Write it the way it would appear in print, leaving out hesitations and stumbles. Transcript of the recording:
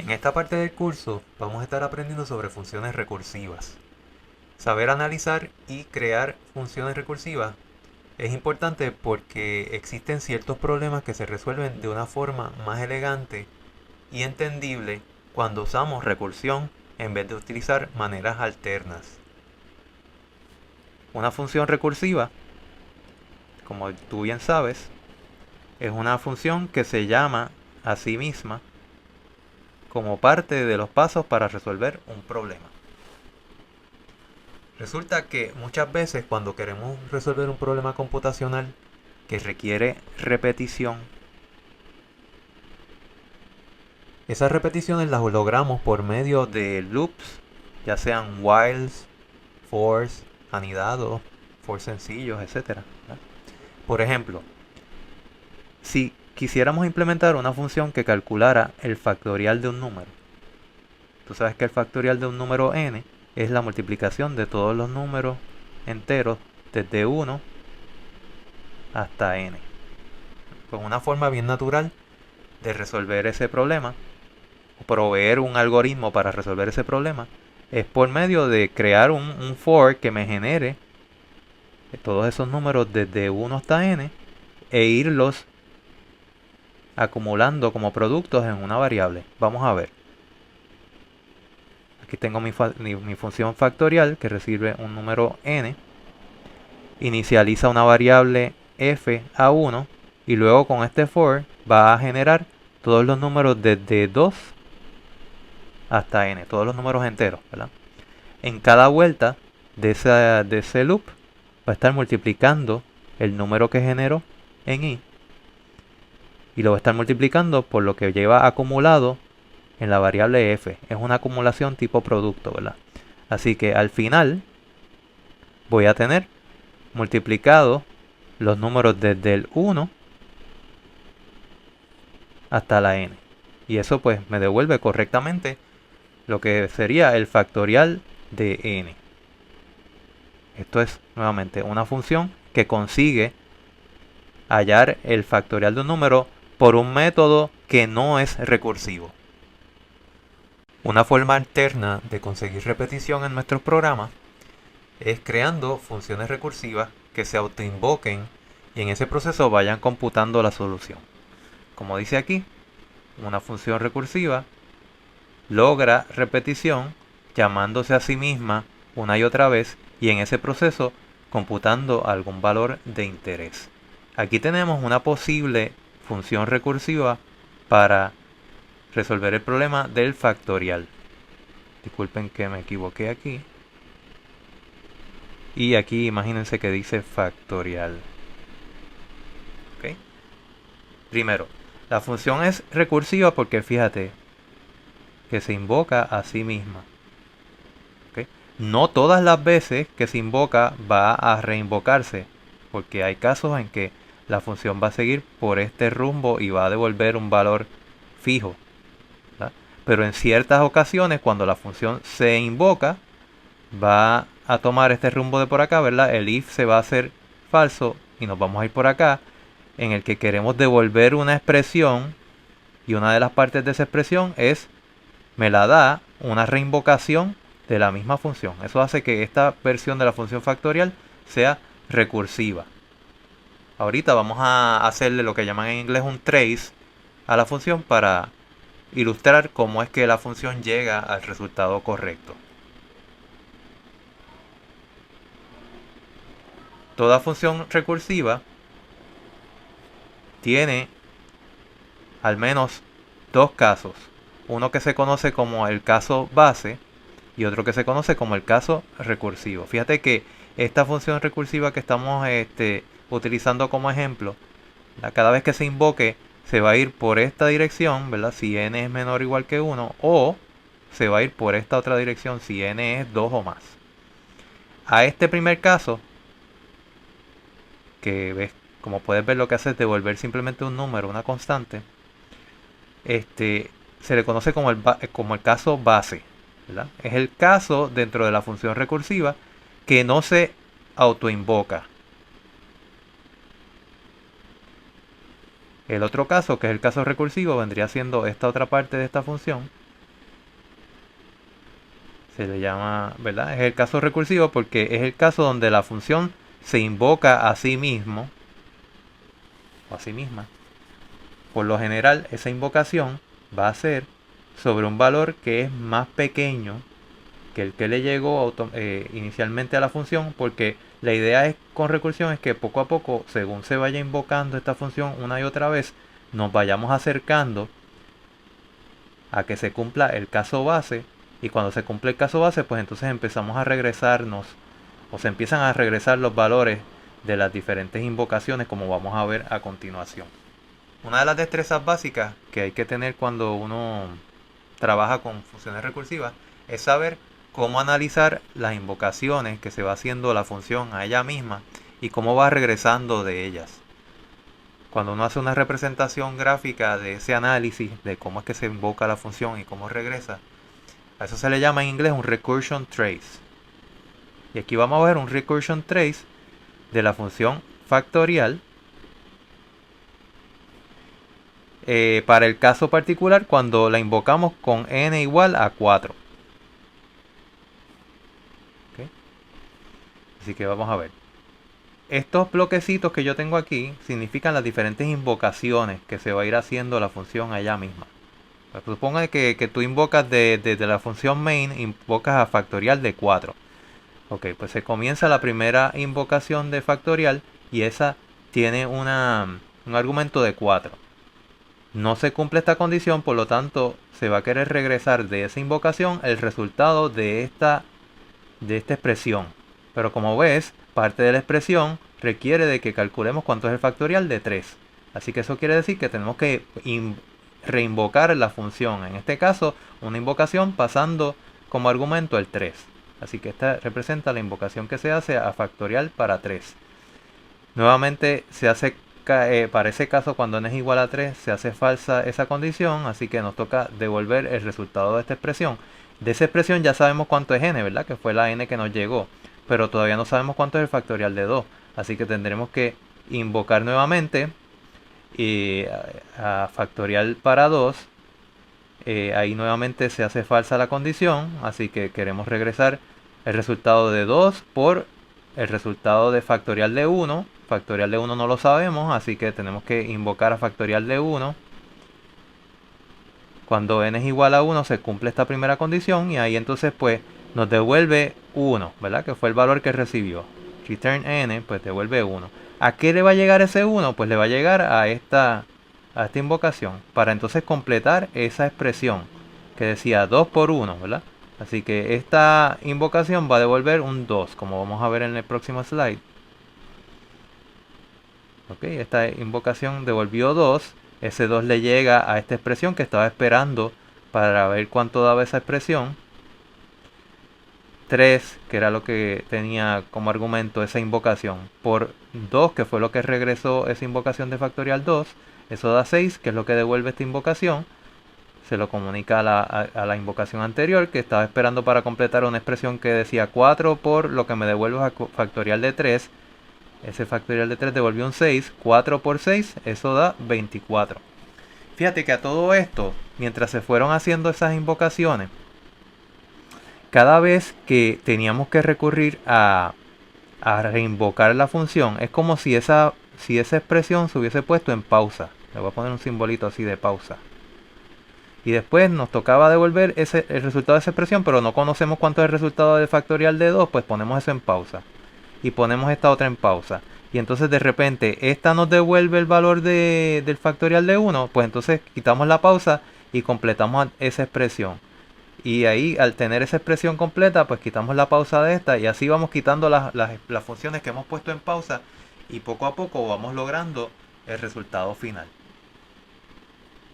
En esta parte del curso vamos a estar aprendiendo sobre funciones recursivas. Saber analizar y crear funciones recursivas es importante porque existen ciertos problemas que se resuelven de una forma más elegante y entendible cuando usamos recursión en vez de utilizar maneras alternas. Una función recursiva, como tú bien sabes, es una función que se llama a sí misma como parte de los pasos para resolver un problema. Resulta que muchas veces cuando queremos resolver un problema computacional que requiere repetición, esas repeticiones las logramos por medio de loops, ya sean whiles, fors, anidados, for sencillos, etc. Por ejemplo, si quisiéramos implementar una función que calculara el factorial de un número, tú sabes que el factorial de un número n es la multiplicación de todos los números enteros desde 1 hasta n. Pues una forma bien natural de resolver ese problema, o proveer un algoritmo para resolver ese problema, es por medio de crear un for que me genere todos esos números desde 1 hasta n e irlos acumulando como productos en una variable. Vamos a ver. Aquí tengo mi función factorial que recibe un número n, inicializa una variable f a 1 y luego con este for va a generar todos los números desde 2 hasta n, todos los números enteros, ¿verdad? En cada vuelta de ese loop va a estar multiplicando el número que generó en i y lo va a estar multiplicando por lo que lleva acumulado en la variable f. Es una acumulación tipo producto, ¿verdad? Así que al final voy a tener multiplicado los números desde el 1 hasta la n. Y eso pues me devuelve correctamente lo que sería el factorial de n. Esto es nuevamente una función que consigue hallar el factorial de un número por un método que no es recursivo. Una forma alterna de conseguir repetición en nuestros programas es creando funciones recursivas que se autoinvoquen y en ese proceso vayan computando la solución. Como dice aquí, una función recursiva logra repetición llamándose a sí misma una y otra vez y en ese proceso computando algún valor de interés. Aquí tenemos una posible función recursiva para resolver el problema del factorial. Disculpen que me equivoqué aquí. Y aquí imagínense que dice factorial. ¿Okay? Primero, la función es recursiva porque fíjate que se invoca a sí misma. ¿Okay? No todas las veces que se invoca va a reinvocarse, porque hay casos en que la función va a seguir por este rumbo y va a devolver un valor fijo. ¿Verdad? Pero en ciertas ocasiones, cuando la función se invoca, va a tomar este rumbo de por acá, ¿verdad? El if se va a hacer falso y nos vamos a ir por acá, en el que queremos devolver una expresión y una de las partes de esa expresión es, me la da una reinvocación de la misma función. Eso hace que esta versión de la función factorial sea recursiva. Ahorita vamos a hacerle lo que llaman en inglés un trace a la función para ilustrar cómo es que la función llega al resultado correcto. Toda función recursiva tiene al menos dos casos. Uno que se conoce como el caso base y otro que se conoce como el caso recursivo. Fíjate que esta función recursiva que estamos utilizando como ejemplo, cada vez que se invoque se va a ir por esta dirección, ¿verdad? Si n es menor o igual que 1, o se va a ir por esta otra dirección si n es 2 o más. A este primer caso, que ves, como puedes ver, lo que hace es devolver simplemente un número, una constante, se le conoce como el caso base, ¿verdad? Es el caso dentro de la función recursiva que no se autoinvoca. El otro caso, que es el caso recursivo, vendría siendo esta otra parte de esta función, Se le llama, ¿verdad? Es el caso recursivo porque es el caso donde la función se invoca a sí mismo o a sí misma. Por lo general, esa invocación va a ser sobre un valor que es más pequeño que el que le llegó inicialmente a la función, porque la idea es con recursión es que poco a poco, según se vaya invocando esta función una y otra vez, nos vayamos acercando a que se cumpla el caso base, y cuando se cumple el caso base, pues entonces empezamos a regresarnos o se empiezan a regresar los valores de las diferentes invocaciones, como vamos a ver a continuación. Una de las destrezas básicas que hay que tener cuando uno trabaja con funciones recursivas es saber cómo analizar las invocaciones que se va haciendo la función a ella misma y cómo va regresando de ellas. Cuando uno hace una representación gráfica de ese análisis de cómo es que se invoca la función y cómo regresa, a eso se le llama en inglés un recursion trace. Y aquí vamos a ver un recursion trace de la función factorial para el caso particular cuando la invocamos con n igual a 4. ¿Okay? Así que vamos a ver. Estos bloquecitos que yo tengo aquí significan las diferentes invocaciones que se va a ir haciendo la función a ella misma. Pues suponga que tú invocas desde la función main, invocas a factorial de 4. Ok, pues se comienza la primera invocación de factorial y esa tiene un argumento de 4. No se cumple esta condición, por lo tanto se va a querer regresar de esa invocación el resultado de esta expresión. Pero como ves, parte de la expresión requiere de que calculemos cuánto es el factorial de 3. Así que eso quiere decir que tenemos que reinvocar la función. En este caso, una invocación pasando como argumento el 3. Así que esta representa la invocación que se hace a factorial para 3. Nuevamente se hace para ese caso, cuando n es igual a 3, se hace falsa esa condición, así que nos toca devolver el resultado de esta expresión. De esa expresión ya sabemos cuánto es n, ¿verdad? Que fue la n que nos llegó, pero todavía no sabemos cuánto es el factorial de 2, así que tendremos que invocar nuevamente a factorial para 2. Ahí nuevamente se hace falsa la condición, así que queremos regresar el resultado de 2 por el resultado de factorial de 1. Factorial de 1 no lo sabemos, así que tenemos que invocar a factorial de 1. Cuando n es igual a 1 se cumple esta primera condición y ahí entonces pues nos devuelve 1, ¿verdad? Que fue el valor que recibió. Return n, pues devuelve 1. ¿A qué le va a llegar ese 1? Pues le va a llegar a esta invocación, para entonces completar esa expresión que decía 2 por 1, ¿verdad? Así que esta invocación va a devolver un 2, como vamos a ver en el próximo slide. Ok, esta invocación devolvió 2. Ese 2 le llega a esta expresión que estaba esperando para ver cuánto daba esa expresión. 3, que era lo que tenía como argumento esa invocación, por 2, que fue lo que regresó esa invocación de factorial 2. Eso da 6, que es lo que devuelve esta invocación. Se lo comunica a la invocación anterior, que estaba esperando para completar una expresión que decía 4 por lo que me devuelve a factorial de 3. Ese factorial de 3 devolvió un 6. 4 por 6, eso da 24. Fíjate que a todo esto, mientras se fueron haciendo esas invocaciones, cada vez que teníamos que recurrir a reinvocar la función, es como si esa expresión se hubiese puesto en pausa. Le voy a poner un simbolito así de pausa. Y después nos tocaba devolver el resultado de esa expresión, pero no conocemos cuánto es el resultado del factorial de 2, pues ponemos eso en pausa. Y ponemos esta otra en pausa. Y entonces de repente esta nos devuelve el valor del factorial de 1, pues entonces quitamos la pausa y completamos esa expresión. Y ahí al tener esa expresión completa, pues quitamos la pausa de esta y así vamos quitando las funciones que hemos puesto en pausa y poco a poco vamos logrando el resultado final.